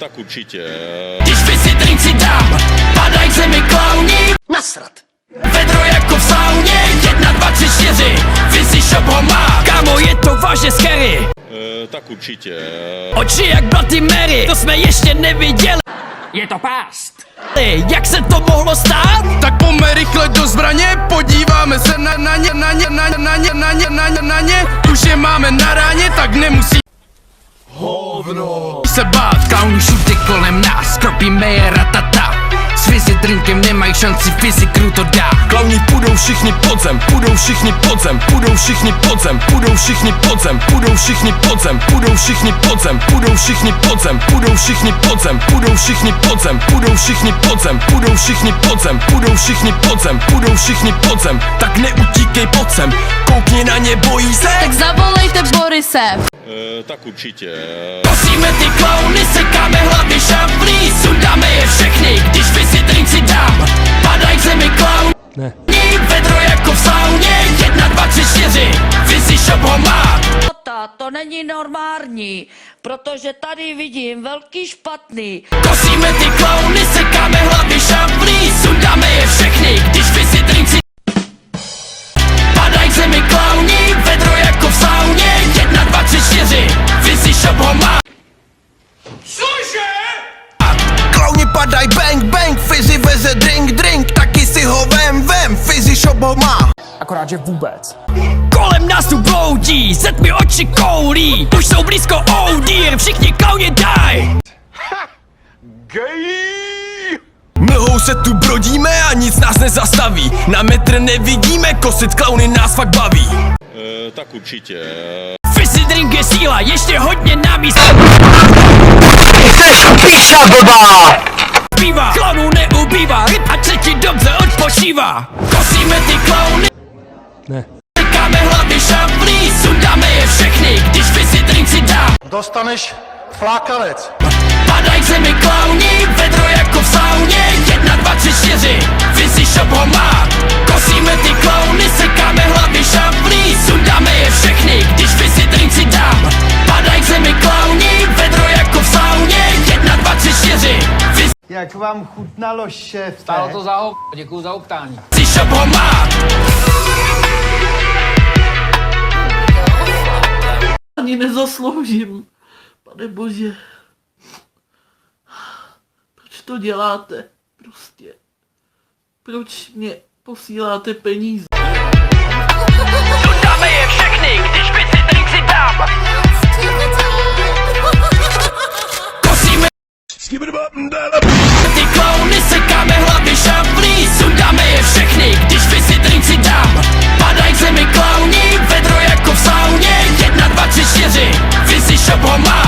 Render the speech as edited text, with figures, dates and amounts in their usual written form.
Tak určitě. Když vy si drink si dám, padaj zemi klauni. Nasrat. Vedro jako v sauně, 1, 2, 3, 4. Vy si šop ho má, kámo, je to vážně scary. Tak určitě. Oči jak Bloody Mary, to jsme ještě neviděli. Je to pást. Jak se to mohlo stát? Tak pojďme rychle do zbraně, podíváme se na ně. Už je máme na ráně, tak nemusí hovno se bát. Klauni všude kolem nás, kropíme je ratata. S fizzy drinkem nemají šanci, fyzikru to dá. Klauni půjdou všichni podzem, půjdou všichni podzem, půjdou všichni podzem, půjdou všichni podzem, půjdou všichni podzem, půjdou všichni podzem, půjdou všichni podzem, půjdou všichni podzem, půjdou všichni podzem, půjdou všichni podzem, půjdou všichni podzem, půjdou všichni podzem, půjdou všichni podzem. Tak neutíkej podzem, koukni na ně, bojí se. Tak zavolejte Borise. Tak určitě. Kosíme ty klauny, sekáme hlavy šablí, sundáme je všechny, když vy si drink si dám. Padaj k zemi klaun. Ne. Vedro jako v sauně, 1, 2, 3, 4. Vy si šop ho má. To není normální, protože tady vidím velký špatný. Kosíme ty klauny, sekáme hlavy šablí, sundáme je všechny, když vy si drink si. Padaj k zemi klauni, vedro jako v sauně, 1, 2, 3, 4. Vy si šop ho má. Klauni padaj bang bang, Fizzy veze drink, taky si ho vem, Fizzy shop ho má. Akorát, že vůbec. Kolem nás tu bloudí, zet mi oči koulí. Už jsou blízko oudír, všichni klauni daj. Mlhou se tu brodíme a nic nás nezastaví. Na metr nevidíme, kosit klauny nás fakt baví. Tak určitě. Fizzy drink je síla, ještě hodně na místě. Bývá, klaunů neubývá, ryb a třetí dobře odpočívá. Kosíme ty klauny. Ne. Sekáme hlavy šablí, sundáme je všechny, když vy si drink si dám. Dostaneš flákanec. Padaj k zemi klauni, vedro jako v sauně, 1, 2, 3, 4. Vy si šop ho má. Kosíme ty klauny, sekáme hlavy šablí, sundáme je všechny, když vy si drink si dám. Padaj k zemi klauni, vedro jako v sauně, 1, 2, 3, 4. Vy Jak vám chutnalo, šéfe? Stálo to za děkuju za optání. si šop ho má. Ani nezasloužím, pane bože. Proč to děláte? Prostě. Proč mě posíláte peníze? Sundáme je všechny, když vy si drink si dám. Kosíme ty klauny, sekáme hlavy šablí, sundáme je všechny, když vy si drink si dám. Padaj k zemi klauni, vedro jako v sauně, 1, 2, 3, 4. Vy si šop ho má.